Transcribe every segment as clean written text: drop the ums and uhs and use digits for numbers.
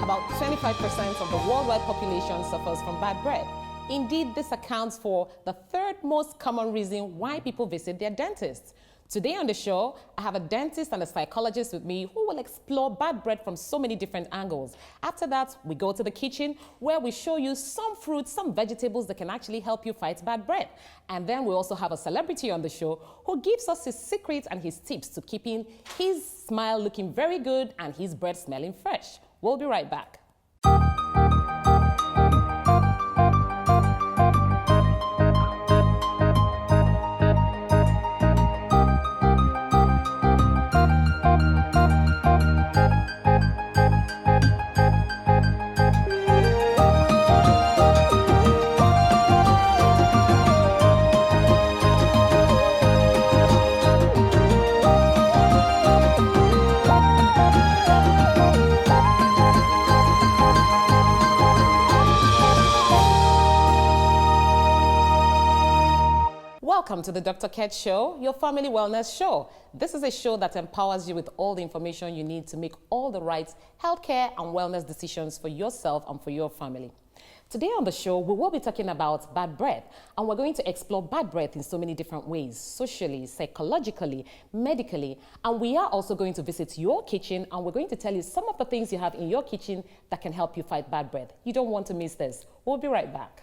about 25% of the worldwide population suffers from bad breath. Indeed, this accounts for the third most common reason why people visit their dentists. Today on the show, I have a dentist and a psychologist with me who will explore bad breath from so many different angles. After that, we go to the kitchen where we show you some fruits, some vegetables that can actually help you fight bad breath. And then we also have a celebrity on the show who gives us his secrets and his tips to keeping his smile looking very good and his breath smelling fresh. We'll be right back. Welcome to the Dr. Ketch Show, your family wellness show. This is a show that empowers you with all the information you need to make all the right healthcare and wellness decisions for yourself and for your family. Today on the show, we will be talking about bad breath, and we're going to explore bad breath in so many different ways, socially, psychologically, medically, and we are also going to visit your kitchen, and we're going to tell you some of the things you have in your kitchen that can help you fight bad breath. You don't want to miss this. We'll be right back.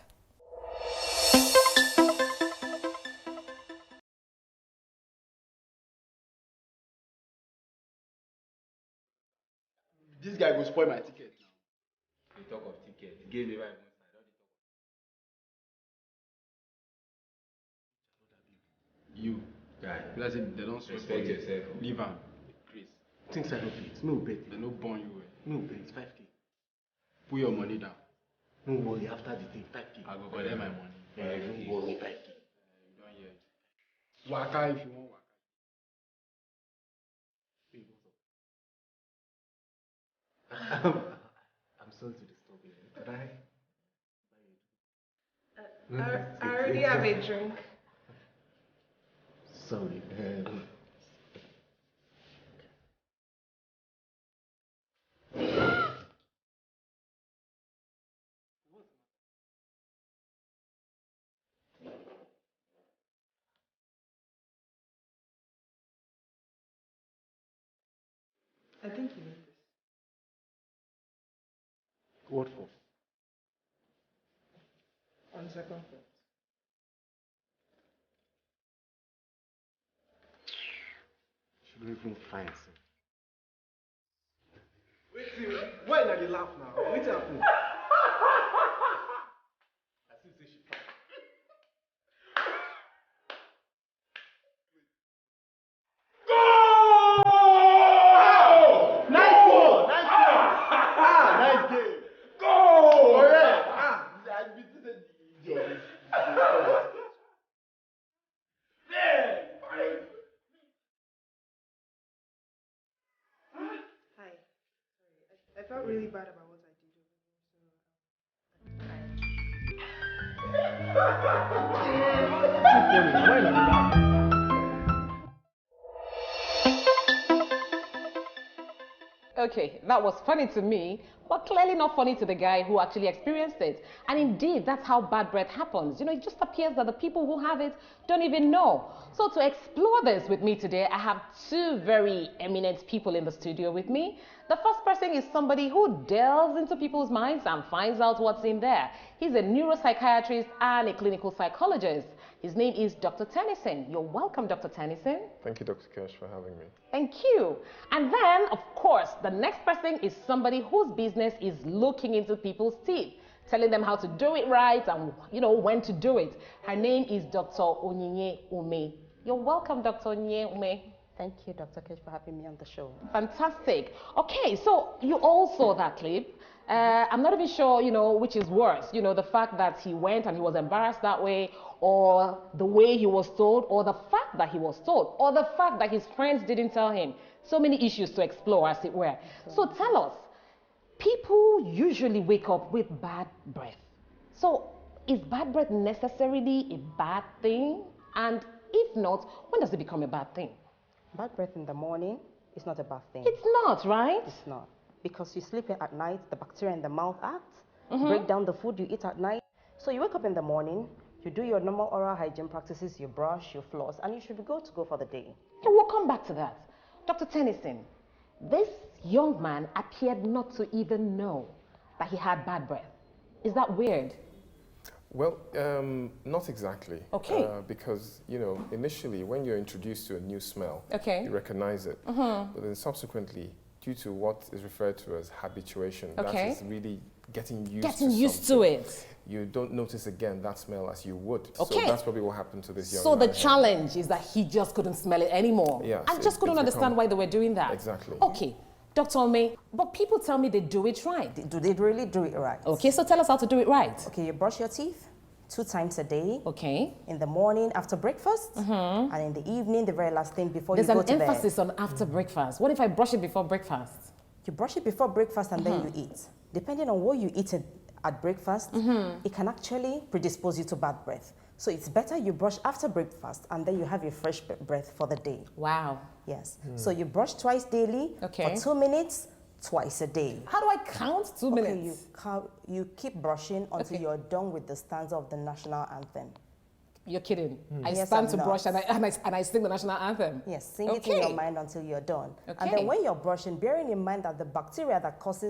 This guy will spoil my ticket now. You talk of ticket. He gave me right one side. You, guy, let's say they don't respect yourself. Leave him. Chris. Things I don't pay. No bet. They no born you. No bet. It's 5K. Put your money down. No worry. After the thing, 5K. I go collect my money. Yeah, don't worry. 5K. You don't hear it. Waka if you want waka. I'm sorry to disturb you. Could I? I already have a drink. Sorry. I think you need this. What for? On second thought. Should we even find some? Wait, why not you laugh now? Wait happened. I still say she prank. Go! Nice one! Nice one! Nice game! Go! Correct! I beat the idiot. Hi. Sorry, I felt really bad about what I did over here, Okay, that was funny to me, but clearly not funny to the guy who actually experienced it. And indeed, that's how bad breath happens. You know, it just appears that the people who have it don't even know. So to explore this with me today, I have two very eminent people in the studio with me. The first person is somebody who delves into people's minds and finds out what's in there. He's a neuropsychiatrist and a clinical psychologist. His name is Dr. Tennyson. You're welcome, Dr. Tennyson. Thank you, Dr. Ketch, for having me. Thank you. And then, of course, the next person is somebody whose business is looking into people's teeth, telling them how to do it right and, you know, when to do it. Her name is Dr. Onyinye Ume. You're welcome, Dr. Onyinye Ume. Thank you, Dr. Ketch, for having me on the show. Fantastic. Okay, so you all saw that clip. I'm not even sure, you know, which is worse. You know, the fact that he went and he was embarrassed that way, or the way he was told, or the fact that he was told, or the fact that his friends didn't tell him. So many issues to explore, as it were. So tell us, people usually wake up with bad breath. So is bad breath necessarily a bad thing? And if not, when does it become a bad thing? Bad breath in the morning is not a bad thing. It's not, right? It's not. because you sleep at night, the bacteria in the mouth act, break down the food you eat at night. So you wake up in the morning, you do your normal oral hygiene practices, you brush, you floss, and you should be good to go for the day. Okay, we'll come back to that. Dr. Tennyson, this young man appeared not to even know that he had bad breath. Is that weird? Well, not exactly. Okay. Because, initially when you're introduced to a new smell, Okay. you recognize it. But then subsequently, due to what is referred to as habituation, Okay. that is really getting used to to it. You don't notice again that smell as you would. Okay. So that's probably what happened to this young So man. the challenge is that he just couldn't smell it anymore. Yes, I just couldn't understand why they were doing that. Exactly. Okay, Dr. Olme, but people tell me they do it right. Do they really do it right? Okay, so tell us how to do it right. Okay, you brush your teeth 2 times a day. Okay. In the morning after breakfast, and in the evening, the very last thing before There's you go an to bed. emphasis on after breakfast. What if I brush it before breakfast? You brush it before breakfast and then you eat. Depending on what you eat at breakfast, it can actually predispose you to bad breath. So it's better you brush after breakfast and then you have your fresh breath for the day. Wow. Yes. So you brush twice daily Okay. for 2 minutes, twice a day. How do I count 2 Okay, minutes? you keep brushing until Okay. you're done with the stanza of the national anthem. You're kidding. I Yes, stand I'm to not. brush and I sing the national anthem. Yes, sing it in Okay. your mind until you're done. And Okay. then when you're brushing, bearing in mind that the bacteria that cause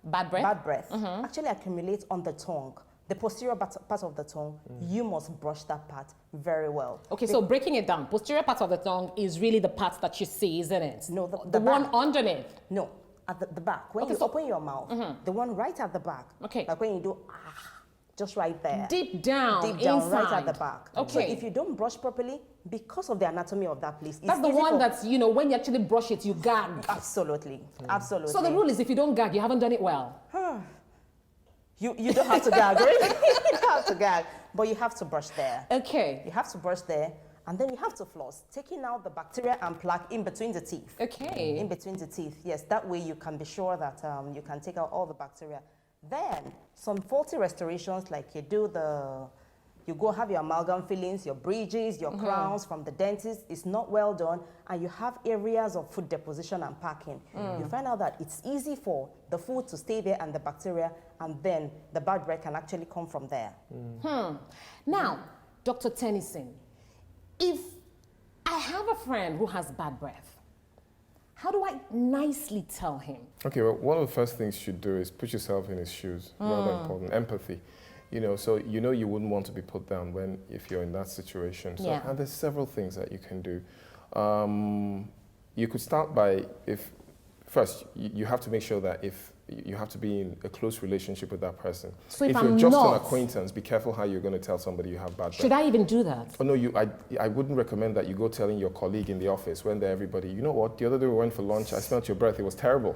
Bad breath? bad breath actually accumulates on the tongue. The posterior part of the tongue, you must brush that part very well. Okay, so breaking it down, posterior part of the tongue is really the part that you see, isn't it? No, the the one back. underneath. No, at the back. When Okay, you so- open your mouth, the one right at the back. Okay. Like when you do, just right there. Deep down, Deep down, inside. right at the back. Okay. So if you don't brush properly, because of the anatomy of that place, That's it's the easy one for- that's, when you actually brush it, you gag. Absolutely, absolutely. So the rule is if you don't gag, you haven't done it well. You don't have to gag, right? You don't have to gag, but you have to brush there. Okay. You have to brush there, and then you have to floss, taking out the bacteria and plaque in between the teeth. Okay. In between the teeth, yes. That way you can be sure that you can take out all the bacteria. Then some faulty restorations, like you go have your amalgam fillings, your bridges, your crowns from the dentist, is not well done, and you have areas of food deposition and packing. You find out that it's easy for the food to stay there and the bacteria, and then the bad breath can actually come from there. Now, Dr. Tennyson, if I have a friend who has bad breath, how do I nicely tell him? Okay, well, one of the first things you should do is put yourself in his shoes. Rather important. Empathy. So you wouldn't want to be put down if you're in that situation. So, Yeah. and there's several things that you can do. You could start by, first, you have to make sure that if you have to be in a close relationship with that person. So if you're I'm just not- an acquaintance, be careful how you're going to tell somebody you have bad breath. Should I even do that? Oh, no, I wouldn't recommend that you go telling your colleague in the office when they're everybody, you know what, the other day we went for lunch, I smelled your breath, it was terrible.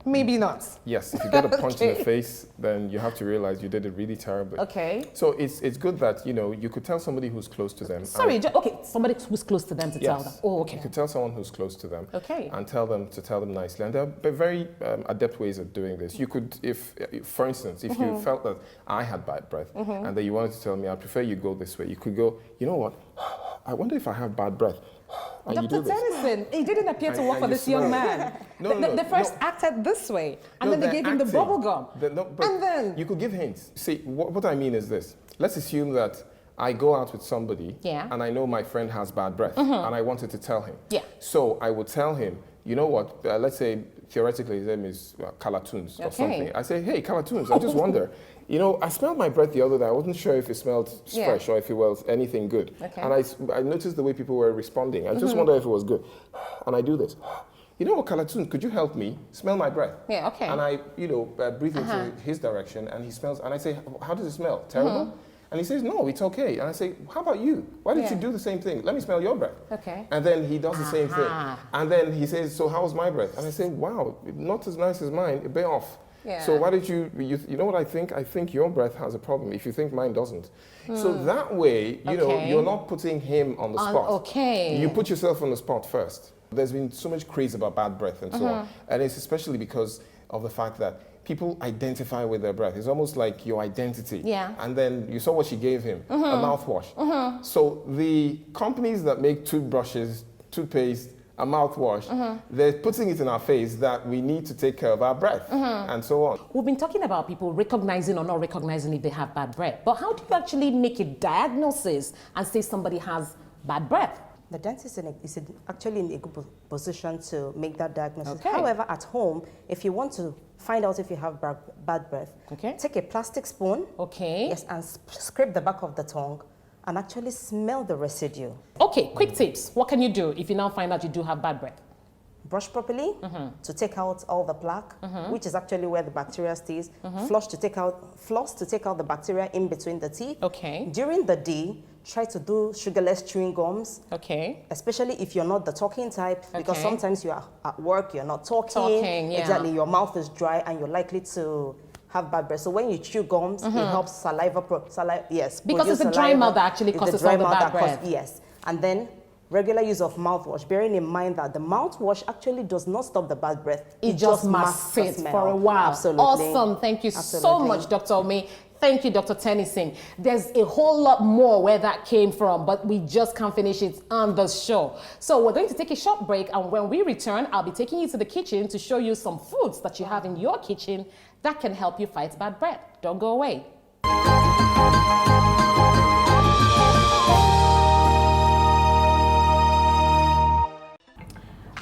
Maybe not. Yes, if you get a punch in the Okay. face, then you have to realize you did it really terribly. Okay. So it's good that, you could tell somebody who's close to them. Sorry, okay, somebody who's close to them to tell them. Yes. Oh, okay. You could tell someone who's close to them. Okay. And tell them nicely. And there are very adept ways of doing this. You could, for instance, if you felt that I had bad breath and that you wanted to tell me, I prefer you go this way, you could go, you know what, I wonder if I have bad breath. And you Dr. do this. Tennyson, he didn't appear to And- work for and you this young smell. man. No, They no, first no. acted this way, and No, then they they're gave him the acting. bubble gum. But And then- you could give hints. See, what I mean is this. Let's assume that I go out with somebody Yeah. and I know my friend has bad breath and I wanted to tell him. Yeah. So I would tell him, you know what, let's say theoretically his name is Kalatuns or Okay. something. I say, hey, Kalatuns, I just wonder, I smelled my breath the other day. I wasn't sure if it smelled Yeah. fresh or if it was anything good. Okay. And I noticed the way people were responding. I just wondered if it was good. And I do this. You know what, Kalatun, could you help me smell my breath? Yeah, okay. And I, breathe into his direction, and he smells, and I say, how does it smell? Terrible? And he says, no, it's okay. And I say, how about you? Why don't Yeah. you do the same thing? Let me smell your breath. Okay. And then he does the same thing. Aha. And then he says, so how's my breath? And I say, wow, not as nice as mine, a bit off. Yeah. So why did you know what I think? I think your breath has a problem if you think mine doesn't. So that way, Okay. you're not putting him on the spot. Okay. You put yourself on the spot first. There's been so much craze about bad breath and so on. And it's especially because of the fact that people identify with their breath. It's almost like your identity. Yeah. And then you saw what she gave him, a mouthwash. So the companies that make toothbrushes, toothpaste, a mouthwash, they're putting it in our face that we need to take care of our breath and so on. We've been talking about people recognizing or not recognizing if they have bad breath, but how do you actually make a diagnosis and say somebody has bad breath? The dentist is actually in a good position to make that diagnosis. Okay. However, at home, if you want to find out if you have bad breath, Okay. take a plastic spoon, Okay. yes, and scrape the back of the tongue and actually smell the residue. Okay, quick tips. What can you do if you now find out you do have bad breath? Brush properly to take out all the plaque, which is actually where the bacteria stays. Floss to take out the bacteria in between the teeth. Okay. During the day, try to do sugarless chewing gums, Okay. especially if you're not the talking type, because Okay. sometimes you are at work, you're not talking. Talking, yeah. Exactly, your mouth is dry and you're likely to have bad breath. So when you chew gums, it helps saliva, yes. Because produce it's the dry saliva. mouth that actually It's causes dry all the mouth bad that causes- breath. Yes, and then regular use of mouthwash, bearing in mind that the mouthwash actually does not stop the bad breath. It just masks the must sit smell. for a while. Absolutely. Awesome. Thank you so Absolutely. much, Dr. Ome. Thank you, Dr. Tennyson. There's a whole lot more where that came from, but we just can't finish it on the show. So we're going to take a short break, and when we return, I'll be taking you to the kitchen to show you some foods that you have in your kitchen that can help you fight bad breath. Don't go away.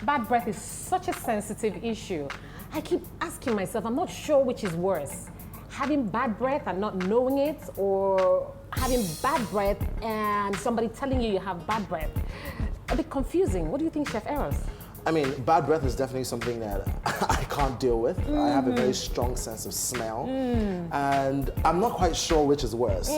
Bad breath is such a sensitive issue. I keep asking myself, I'm not sure which is worse. Having bad breath and not knowing it, or having bad breath and somebody telling you you have bad breath. A bit confusing. What do you think, Chef Eros? I mean, bad breath is definitely something that I can't deal with. I have a very strong sense of smell. And I'm not quite sure which is worse,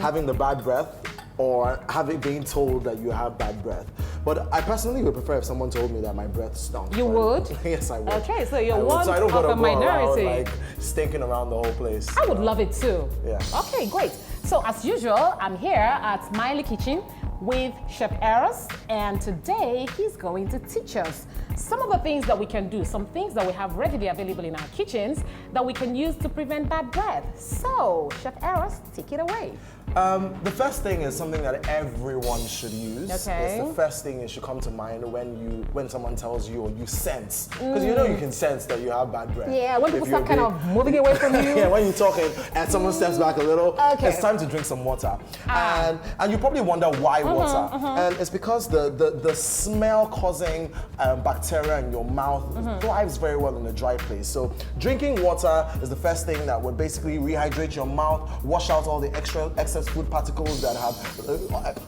having the bad breath or being told that you have bad breath. But I personally would prefer if someone told me that my breath stunk. You would? Yes, I would. Okay, so you're I would. one So I don't of gotta a go minority. around, like, stinking around the whole place. I would love it too. Yeah. Okay, great. So as usual, I'm here at Smiley Kitchen with Chef Eros, and today he's going to teach us some of the things that we can do, some things that we have readily available in our kitchens that we can use to prevent bad breath. So, Chef Eros, take it away. The first thing is something that everyone should use. Okay. It's the first thing that should come to mind when someone tells you or you sense. Because you know you can sense that you have bad breath. Yeah, when If people you're start kind of moving away from you. Yeah, when you're talking and someone steps back a little, Okay. it's time to drink some water. And you probably wonder why water. And it's because the smell causing bacteria in your mouth thrives very well in a dry place. So drinking water is the first thing that would basically rehydrate your mouth, wash out all the excess food particles that have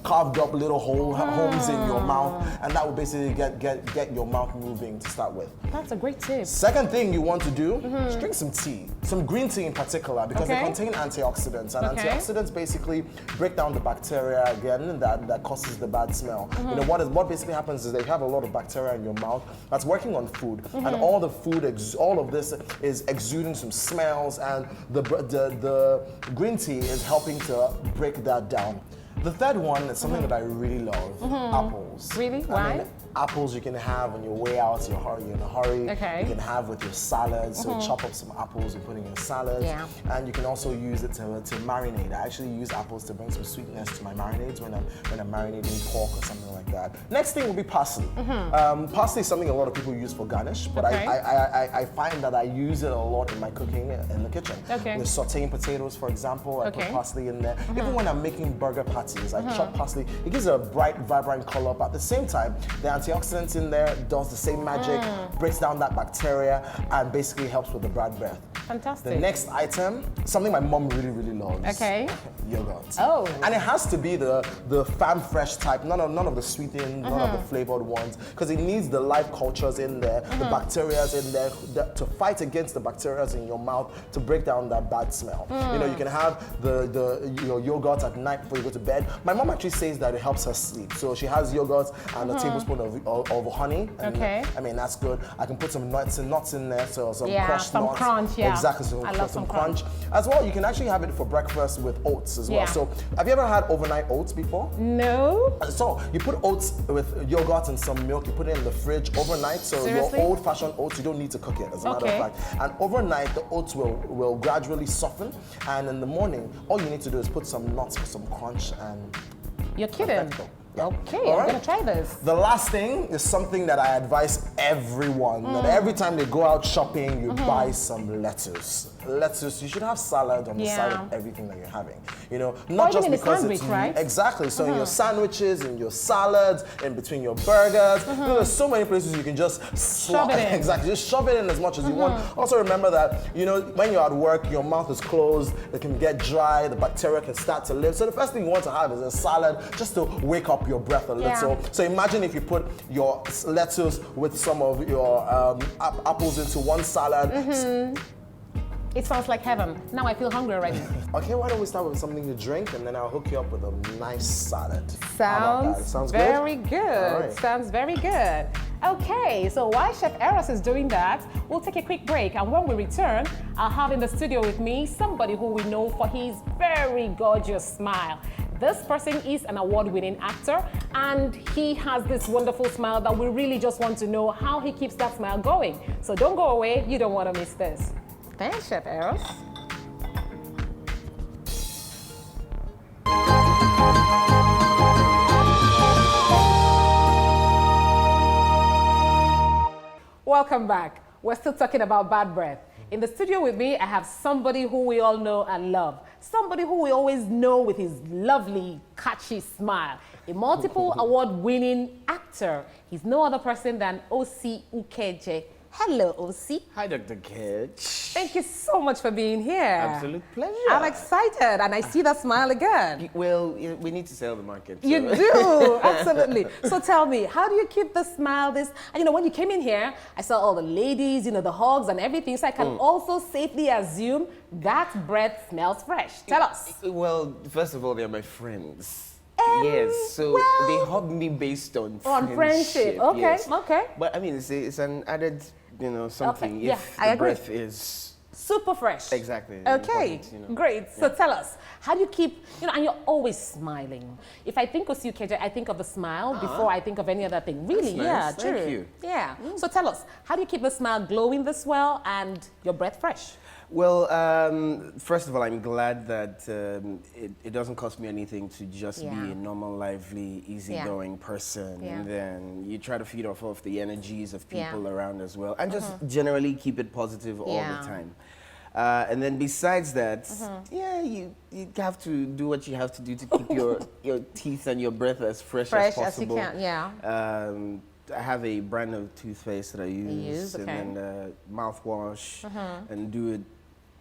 carved up little holes in your mouth, and that will basically get your mouth moving to start with. That's a great tip. Second thing you want to do is drink some tea, some green tea in particular, because they Okay. contain antioxidants, and Okay. antioxidants basically break down the bacteria again that causes the bad smell. You know what basically happens is they have a lot of bacteria in your mouth that's working on food, and all the food, all of this is exuding some smells, and the green tea is helping to break that down. The third one is something that I really love, apples. Really? I Why? mean, apples you can have on your way out, you're in a hurry. Okay. You can have with your salad, so chop up some apples and put in your salad. Yeah. And you can also use it to marinate. I actually use apples to bring some sweetness to my marinades when I'm marinating pork or something like that. Next thing will be parsley. Parsley is something a lot of people use for garnish, but Okay. I find that I use it a lot in my cooking in the kitchen. Okay. With sauteing potatoes, for example, I Okay. put parsley in there. Even when I'm making burger patties, I chop parsley. It gives a bright, vibrant color, but at the same time, the antioxidants in there does the same magic, breaks down that bacteria, and basically helps with the bad breath. Fantastic. The next item, something my mom really, really loves. Okay. Yogurt. Oh. And it has to be the farm fresh type, none of the sweetened, none of the flavored ones, because it needs the live cultures in there, the bacterias in there, to fight against the bacterias in your mouth to break down that bad smell. You know, you can have your yogurt at night before you go to bed. My mom actually says that it helps her sleep. So she has yogurt and a tablespoon of honey. And Okay. I mean, that's good. I can put some nuts in there, so some Yeah, crushed some nuts. crunch, yeah. Exactly, so I love some crunch. As well, you can actually have it for breakfast with oats as well. Yeah. So have you ever had overnight oats before? No. So you put oats with yogurt and some milk, you put it in the fridge overnight. So Seriously? your old-fashioned oats, you don't need to cook it, as a matter Okay. of fact. And overnight, the oats will gradually soften. And in the morning, all you need to do is put some nuts for some crunch, and You're kidding. perfecto. Okay, All I'm right. gonna try this. The last thing is something that I advise everyone, that every time they go out shopping, you buy some lettuce. Lettuce, you should have salad on the side of everything that you're having. You know, not even just in a because sandwich, it's right? Exactly. So in your sandwiches, in your salads, in between your burgers, you know, there's so many places you can just Shove it in. Exactly. Just shove it in as much as you want. Also remember that, you know, when you're at work, your mouth is closed, it can get dry, the bacteria can start to live. So the first thing you want to have is a salad just to wake up your breath a little. So imagine if you put your lettuce with some of your apples into one salad. It sounds like heaven. Now I feel hungry already. Okay, why don't we start with something to drink and then I'll hook you up with a nice salad. How about that? Sounds very good? good. All right. Sounds very good. Okay, so while Chef Eros is doing that, we'll take a quick break, and when we return, I'll have in the studio with me somebody who we know for his very gorgeous smile. This person is an award-winning actor, and he has this wonderful smile that we really just want to know how he keeps that smile going. So don't go away, you don't want to miss this. Thanks, Chef Eros. Welcome back. We're still talking about bad breath. In the studio with me, I have somebody who we all know and love. Somebody who we always know with his lovely, catchy smile. A multiple award-winning actor. He's no other person than O.C. Ukeje. Hello, O.C. Hi, Dr. Ketch. Thank you so much for being here. Absolute pleasure. I'm excited, and I see that smile again. Well, we need to sell the market. You so- do, absolutely. So tell me, how do you keep the smile this, and you know, when you came in here, I saw all the ladies, you know, the hugs and everything, so I can also safely assume that breath smells fresh. Tell us. Well, first of all, they're my friends. Um, Yes, so well- they hug me based on friendship. Okay, yes. okay. But I mean, it's an added, you know, something. yeah, if I the agree. breath is Super fresh. Exactly. Okay, important, you know. great. So tell us, how do you keep, you know, and you're always smiling. If I think of Ukeje, I think of the smile before I think of any other thing. Really, That's yeah, nice. true. Thank you. Yeah. So tell us, how do you keep the smile glowing this well and your breath fresh? Well, first of all, I'm glad that it doesn't cost me anything to just be a normal, lively, easygoing person. Yeah. And then you try to feed off of the energies of Yeah. people around as well. And just generally keep it positive all Yeah. the time. And then besides that, you have to do what you have to do to keep your teeth and your breath as fresh as possible. Fresh as you can, yeah. I have a brand of toothpaste that I use, okay. and then mouthwash, and do it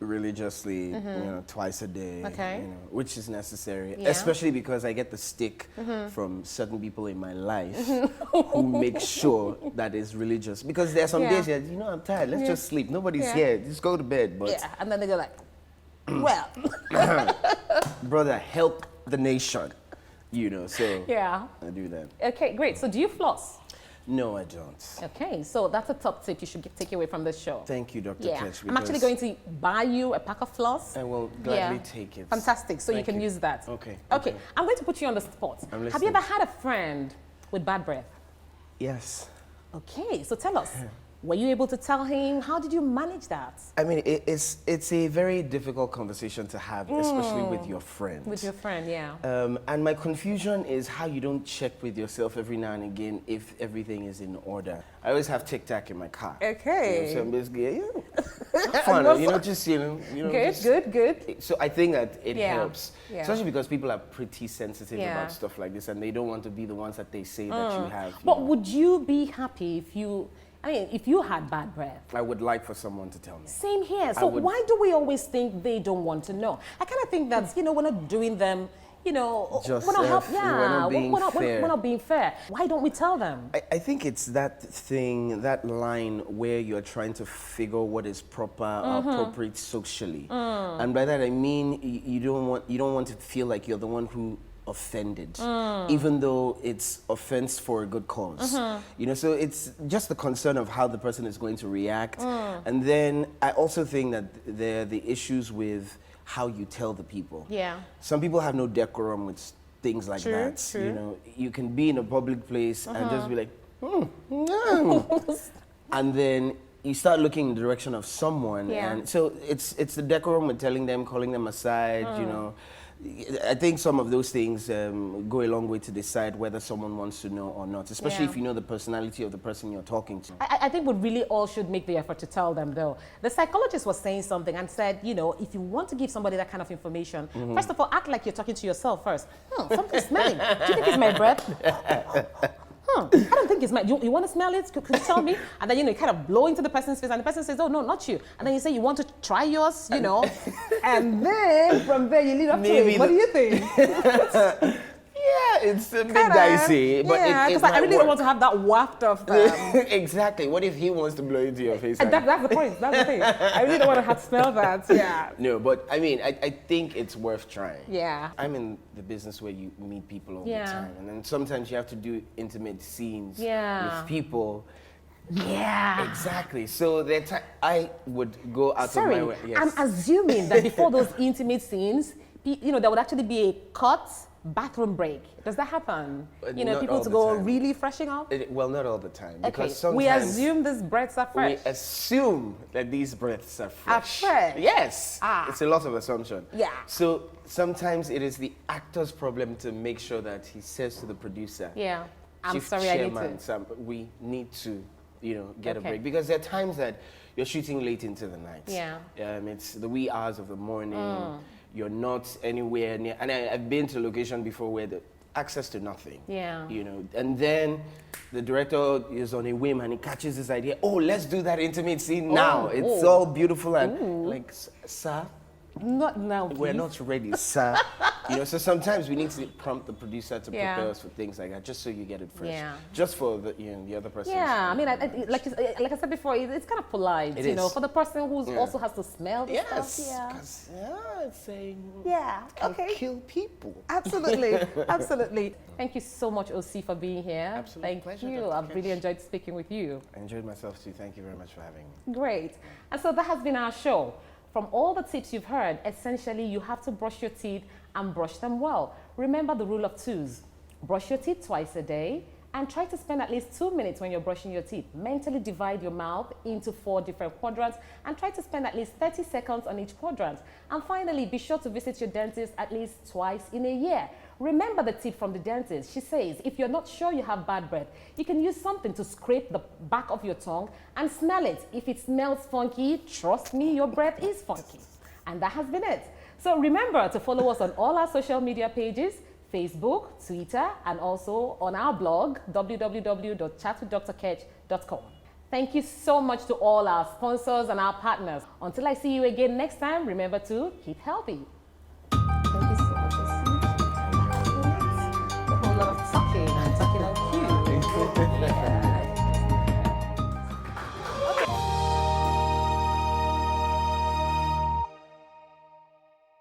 religiously, you know, twice a day, Okay. you know, which is necessary, Yeah. especially because I get the stick from certain people in my life who make sure that it's religious. Because there are some Yeah. days, you know, I'm tired, let's just sleep. Nobody's here, just go to bed. But Yeah, and then they go like, well, brother, help the nation, you know, so yeah. I do that. Okay, great. So do you floss? No, I don't. Okay, so that's a top tip you should take away from this show. Thank you, Dr. Yeah, Ketch. I'm actually going to buy you a pack of floss. I will gladly take it. Fantastic, so you Thank can you. use that. Okay, Okay, okay. I'm going to put you on the spot. I'm Have you listening. ever had a friend with bad breath? Yes. Okay, so tell us, were you able to tell him? How did you manage that? I mean, it's a very difficult conversation to have, especially with your friends. With your friend, yeah. And my confusion is how you don't check with yourself every now and again if everything is in order. I always have Tic Tac in my car. Okay. You know, so I'm basically, fun, you know, just, you know. Good, just- good. So I think that it Yeah. helps, Yeah. especially because people are pretty sensitive Yeah. about stuff like this, and they don't want to be the ones that they say that you have. you But know. would you be happy if if you had bad breath? I would like for someone to tell me. Same here. So would- why do we always think they don't want to know? I kind of think that, you know, we're not doing them, you know, Just we're not if help, we're yeah, not being fair. we're not being fair. Why don't we tell them? I think it's that thing, that line where you're trying to figure what is proper or appropriate socially. And by that I mean you don't want to feel like you're the one who offended, even though it's offense for a good cause. You know, so it's just the concern of how the person is going to react. And then I also think that there are the issues with how you tell the people. Yeah. Some people have no decorum with things like True, that. true. You know, you can be in a public place and just be like, and then you start looking in the direction of someone. Yeah. And so it's the decorum with telling them, calling them aside, you know. I think some of those things go a long way to decide whether someone wants to know or not, especially if you know the personality of the person you're talking to. I think we really all should make the effort to tell them, though. The psychologist was saying something and said, you know, if you want to give somebody that kind of information, first of all, act like you're talking to yourself first. Something's smelling. Do you think it's my breath? I don't think it's mine. You want to smell it? Could you tell me? And then, you know, you kind of blow into the person's face and the person says, oh, no, not you. And then you say, you want to try yours, you know? And then from there, you lead up to it. What do you think? Yeah, it's a bit dicey, but yeah, because I really don't want to have that waft of exactly. What if he wants to blow into your face? That's the point. That's the thing. I really don't want to have to smell that. Yeah. No, but I mean, I think it's worth trying. Yeah. I'm in the business where you meet people all the time, and then sometimes you have to do intimate scenes with people. Yeah. Exactly. So that I would go out of my way. Yes. I'm assuming that before those intimate scenes, you know, there would actually be a cut bathroom break. Does that happen? You know, people to go really freshen up? Well, not all the time. Okay, Because sometimes we assume these breaths are fresh. We assume that these breaths are fresh. Are fresh? Yes. It's a lot of assumption. Yeah. So sometimes it is the actor's problem to make sure that he says to the producer, yeah, I'm Chief sorry, Chairman, I need to. Sam, we need to, you know, get a break. Because there are times that you're shooting late into the night. Yeah. It's the wee hours of the morning. You're not anywhere near, and I've been to a location before where the access to nothing. Yeah. You know, and then the director is on a whim and he catches this idea. Oh, let's do that intimate scene now. It's all beautiful and like, sir. Not now, please. We're not ready, sir. You know, so sometimes we need to prompt the producer to prepare us for things like that, just so you get it fresh. Yeah. Just for the, you know, the other person. Yeah, I mean, like I said before, it's kind of polite, you know, for the person who also has to smell the stuff. Yeah. Because it's saying can kill people. Absolutely, absolutely. Thank you so much, OC, for being here. Absolute pleasure, Dr. you. I've Ketch. really enjoyed speaking with you. I enjoyed myself too. Thank you very much for having me. Great. And so that has been our show. From all the tips you've heard, essentially you have to brush your teeth and brush them well. Remember the rule of twos. Brush your teeth twice a day and try to spend at least 2 minutes when you're brushing your teeth. Mentally divide your mouth into 4 different quadrants and try to spend at least 30 seconds on each quadrant. And finally, be sure to visit your dentist at least twice in a year. Remember the tip from the dentist. She says, if you're not sure you have bad breath, you can use something to scrape the back of your tongue and smell it. If it smells funky, trust me, your breath is funky. And that has been it. So remember to follow us on all our social media pages, Facebook, Twitter, and also on our blog, www.chatwithdrketch.com. Thank you so much to all our sponsors and our partners. Until I see you again next time, remember to keep healthy. Thank you so much.